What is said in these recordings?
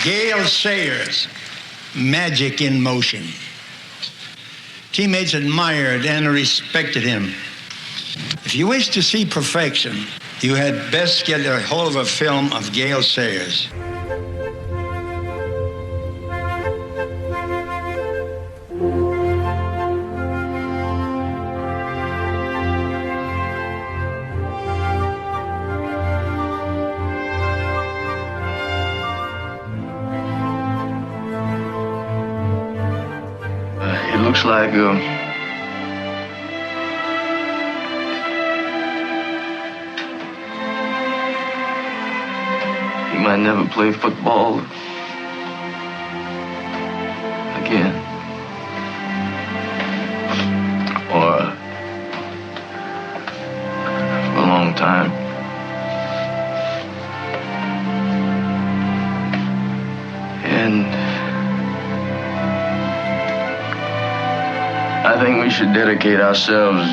Gale Sayers, magic in motion. Teammates admired and respected him. If you wish to see perfection, you had best get a hold of a film of Gale Sayers. It looks like he might never play football again. Or for a long time. And I think we should dedicate ourselves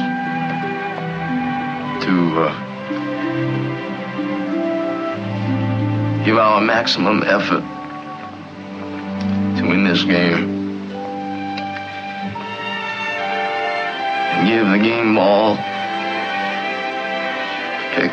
to give our maximum effort to win this game. And give the game ball pick.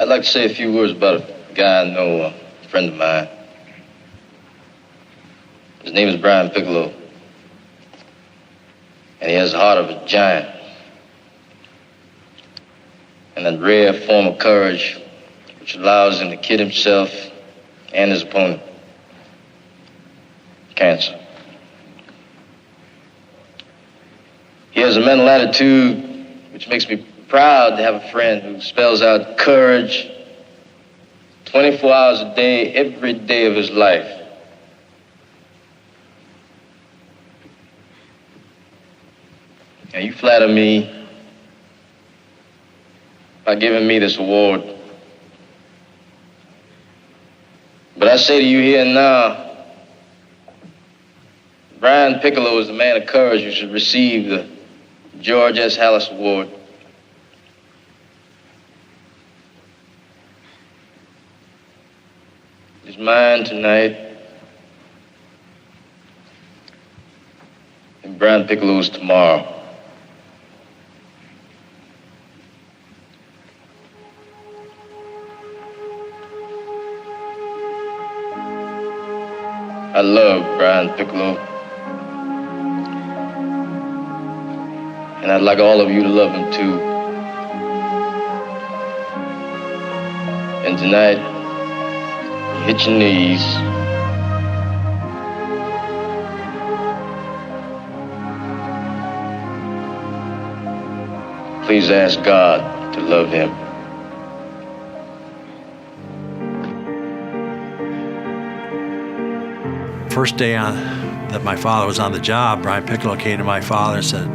I'd like to say a few words about a guy I know, a friend of mine. His name is Brian Piccolo. And he has the heart of a giant. And that rare form of courage which allows him to kid himself and his opponent. Cancer. He has a mental attitude which makes me proud to have a friend who spells out courage 24 hours a day, every day of his life. Now, you flatter me by giving me this award. But I say to you here and now, Brian Piccolo is the man of courage who should receive the George S. Hallis Award. It's mine tonight, and Brian Piccolo's tomorrow. I love Brian Piccolo, and I'd like all of you to love him too. And tonight, hit your knees. Please ask God to love him. First day that my father was on the job, Brian Piccolo came to my father and said,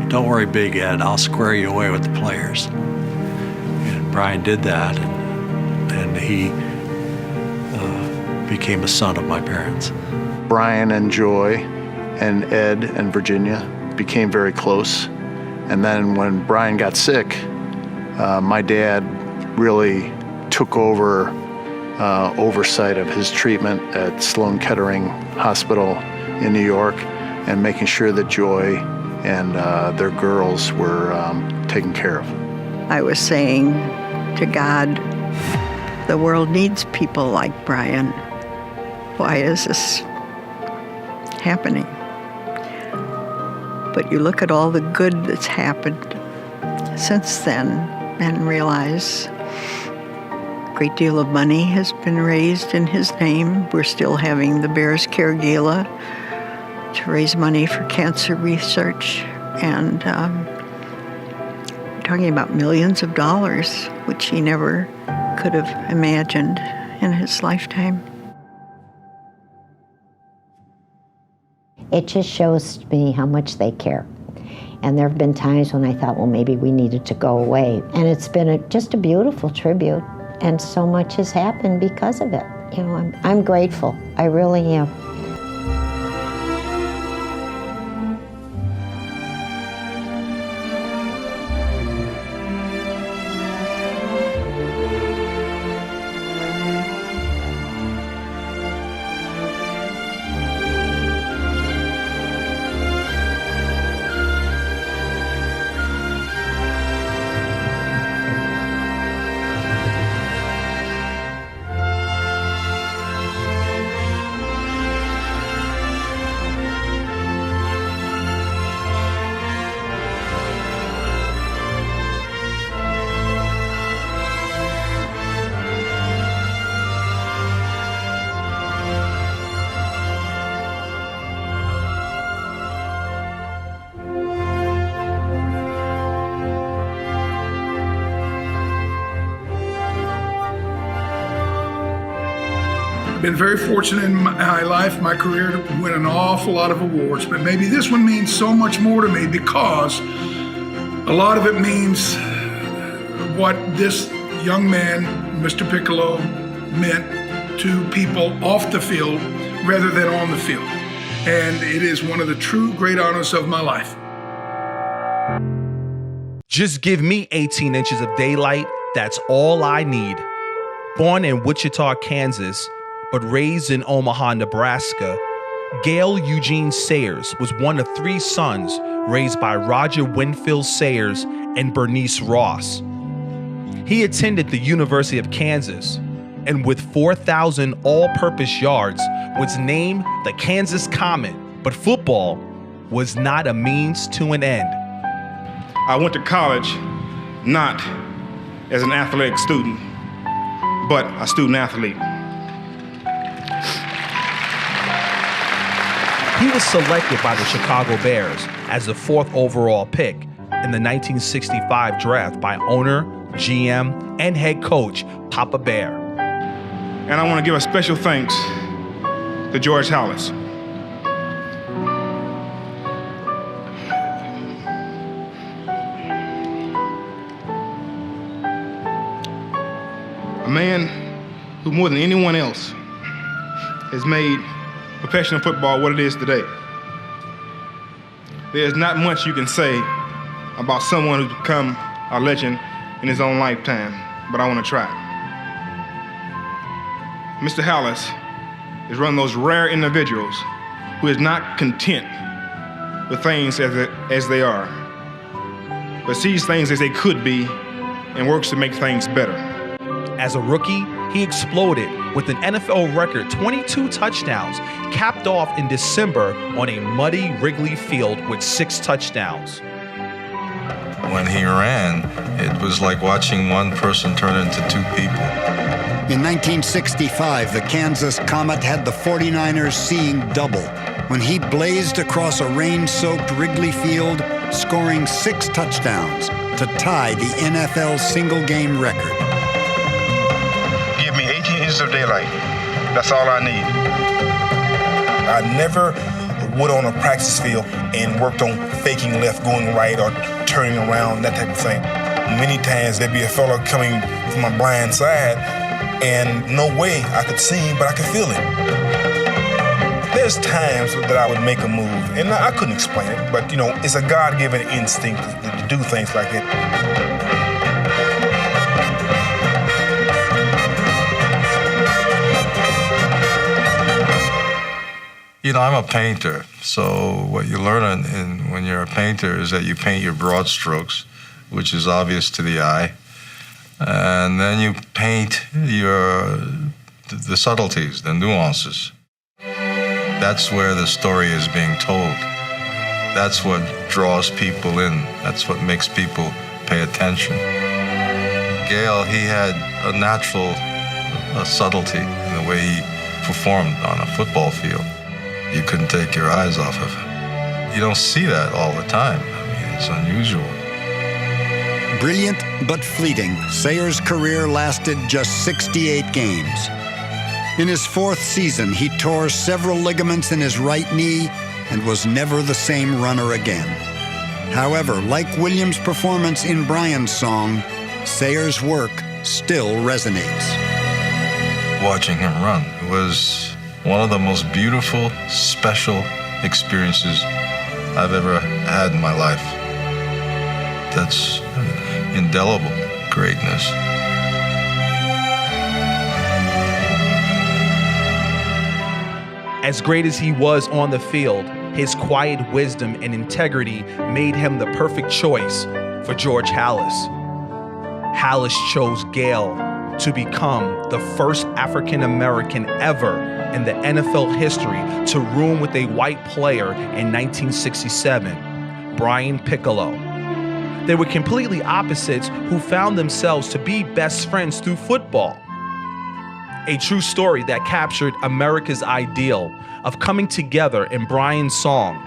"Don't worry, Big Ed, I'll square you away with the players." And Brian did that, and he became a son of my parents. Brian and Joy and Ed and Virginia became very close. And then when Brian got sick, my dad really took over oversight of his treatment at Sloan Kettering Hospital in New York and making sure that Joy and their girls were taken care of. I was saying to God, the world needs people like Brian. Why is this happening? But you look at all the good that's happened since then and realize a great deal of money has been raised in his name. We're still having the Bears Care Gala to raise money for cancer research. And we're talking about millions of dollars, which he never could have imagined in his lifetime. It just shows me how much they care. And there have been times when I thought, well, maybe we needed to go away. And it's been just a beautiful tribute. And so much has happened because of it. You know, I'm grateful. I really am. Been very fortunate in my life, my career, to win an awful lot of awards, but maybe this one means so much more to me because a lot of it means what this young man, Mr. Piccolo, meant to people off the field rather than on the field. And it is one of the true great honors of my life. Just give me 18 inches of daylight, that's all I need. Born in Wichita, Kansas, but raised in Omaha, Nebraska, Gail Eugene Sayers was one of 3 sons raised by Roger Winfield Sayers and Bernice Ross. He attended the University of Kansas, and with 4,000 all-purpose yards, was named the Kansas Comet, but football was not a means to an end. I went to college not as an athletic student, but a student athlete. He was selected by the Chicago Bears as the 4th overall pick in the 1965 draft by owner, GM, and head coach Papa Bear. And I want to give a special thanks to George Halas. A man who more than anyone else has made professional football what it is today. There's not much you can say about someone who's become a legend in his own lifetime, but I want to try. Mr. Halas is one of those rare individuals who is not content with things as they are, but sees things as they could be and works to make things better. As a rookie, he exploded with an NFL record 22 touchdowns, capped off in December on a muddy Wrigley Field with 6 touchdowns. When he ran, it was like watching one person turn into 2 people. In 1965, the Kansas Comet had the 49ers seeing double when he blazed across a rain-soaked Wrigley Field, scoring 6 touchdowns to tie the NFL single-game record. Give me 18 inches of daylight. That's all I need. I never went on a practice field and worked on faking left, going right, or turning around, that type of thing. Many times there'd be a fella coming from my blind side, and no way I could see him, but I could feel it. There's times that I would make a move, and I couldn't explain it, but you know, it's a God-given instinct to do things like that. You know, I'm a painter, so what you learn when you're a painter is that you paint your broad strokes, which is obvious to the eye, and then you paint the subtleties, the nuances. That's where the story is being told. That's what draws people in. That's what makes people pay attention. Gale, he had a natural subtlety in the way he performed on a football field. You couldn't take your eyes off of him. You don't see that all the time. I mean, it's unusual. Brilliant but fleeting, Sayers' career lasted just 68 games. In his fourth season, he tore several ligaments in his right knee and was never the same runner again. However, like Williams' performance in Brian's song, Sayers' work still resonates. Watching him run was one of the most beautiful, special experiences I've ever had in my life. That's indelible greatness. As great as he was on the field, his quiet wisdom and integrity made him the perfect choice for George Halas. Halas chose Gale to become the first African-American ever in the NFL history to room with a white player in 1967, Brian Piccolo. They were completely opposites who found themselves to be best friends through football. A true story that captured America's ideal of coming together in Brian's song.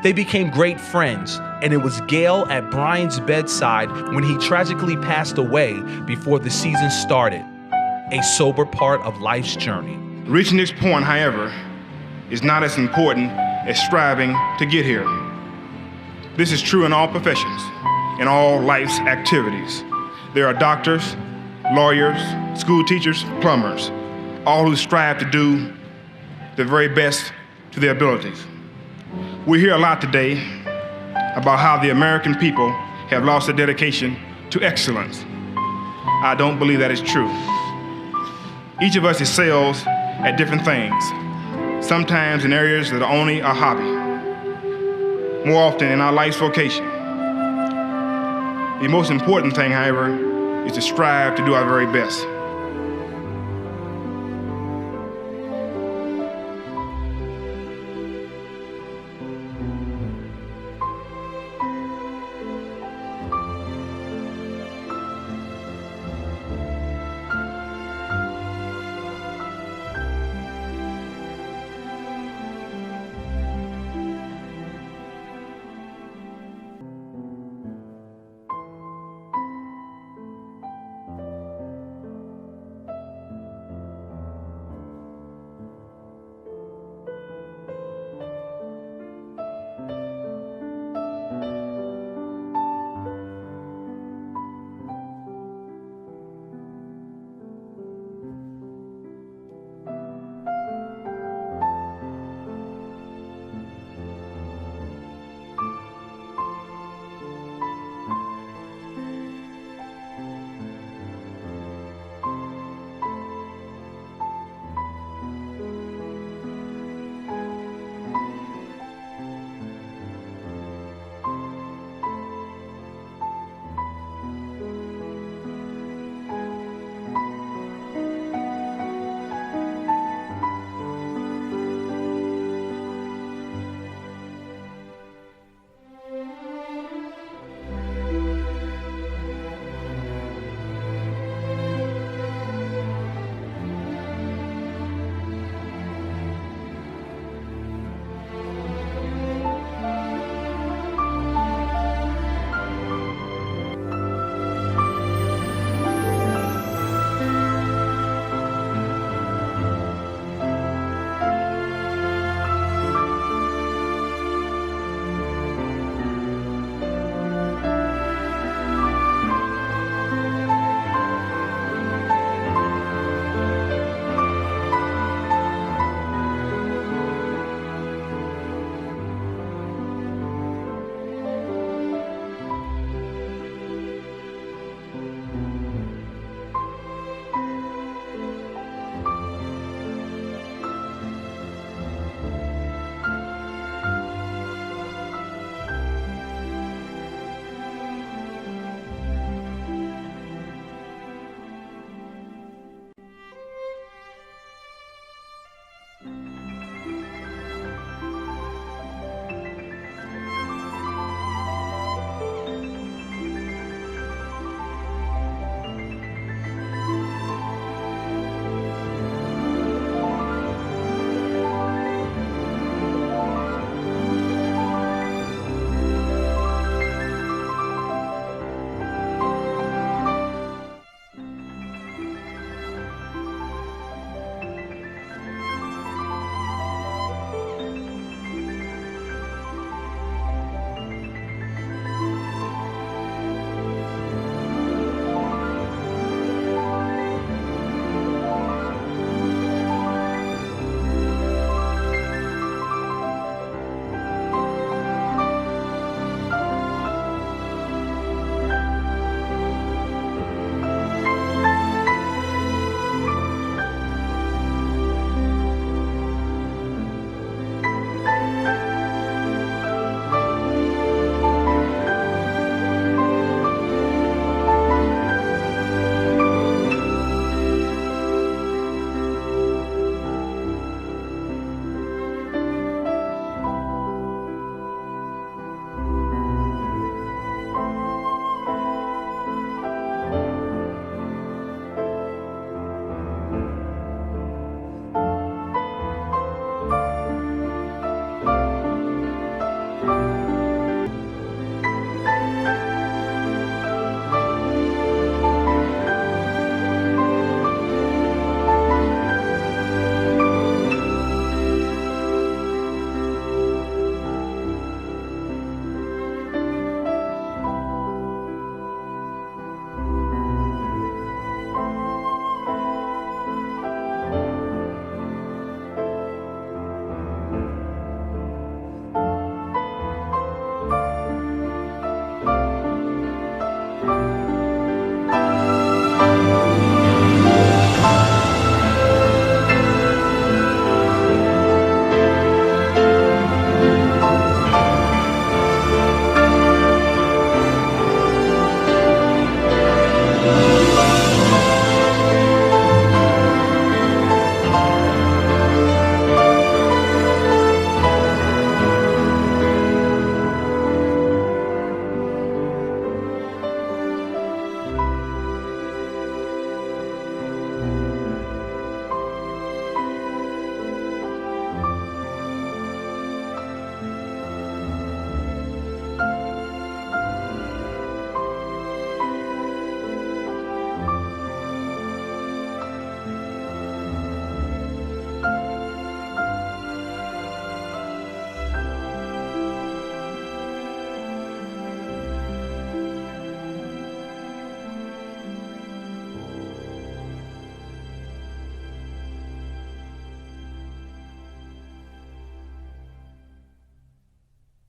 They became great friends, and it was Gale at Brian's bedside when he tragically passed away before the season started, a sober part of life's journey. Reaching this point, however, is not as important as striving to get here. This is true in all professions, in all life's activities. There are doctors, lawyers, school teachers, plumbers, all who strive to do the very best to their abilities. We hear a lot today about how the American people have lost their dedication to excellence. I don't believe that is true. Each of us excels at different things, sometimes in areas that are only a hobby, more often in our life's vocation. The most important thing, however, is to strive to do our very best.